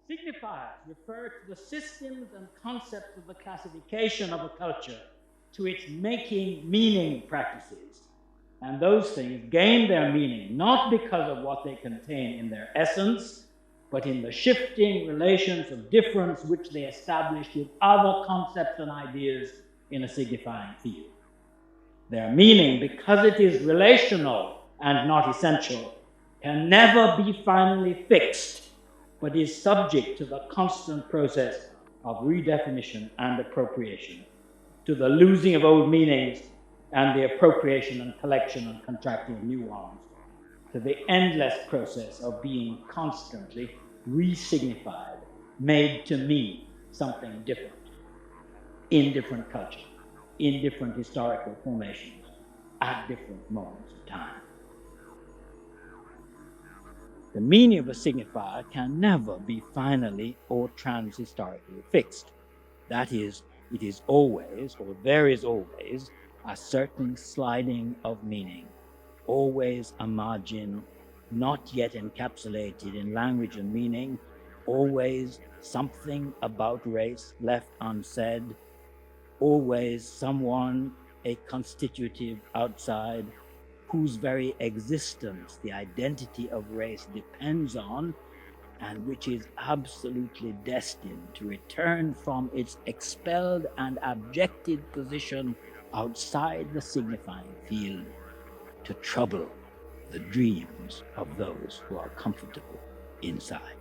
Signifiers refer to the systems and concepts of the classification of a culture to its making meaning practices. And those things gain their meaning not because of what they contain in their essence, but in the shifting relations of difference which they establish with other concepts and ideas in a signifying field. Their meaning, because it is relational and not essential, can never be finally fixed, but is subject to the constant process of redefinition and appropriation, to the losing of old meanings and the appropriation and collection and contracting of new ones, to the endless process of being constantly re-signified, made to mean something different, in different cultures, in different historical formations, at different moments of time. The meaning of a signifier can never be finally or transhistorically fixed. That is, it is always, or there is always, a certain sliding of meaning, always a margin not yet encapsulated in language and meaning, always something about race left unsaid, always someone, a constitutive outside, whose very existence the identity of race depends on, and which is absolutely destined to return from its expelled and abjected position outside the signifying field to trouble the dreams of those who are comfortable inside.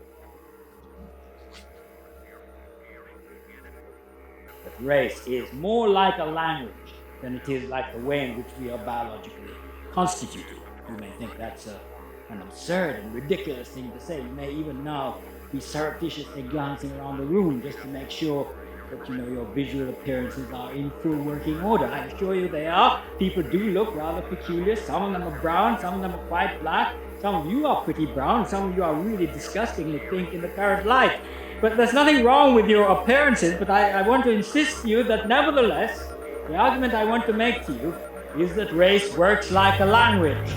But race is more like a language than it is like the way in which we are biologically constituted. You may think that's an absurd and ridiculous thing to say. You may even now be surreptitiously glancing around the room just to make sure that your visual appearances are in full working order. I assure you they are. People do look rather peculiar. Some of them are brown, some of them are quite black. Some of you are pretty brown, some of you are really disgustingly pink in the current light. But there's nothing wrong with your appearances, but I want to insist to you that nevertheless, the argument I want to make to you is that race works like a language.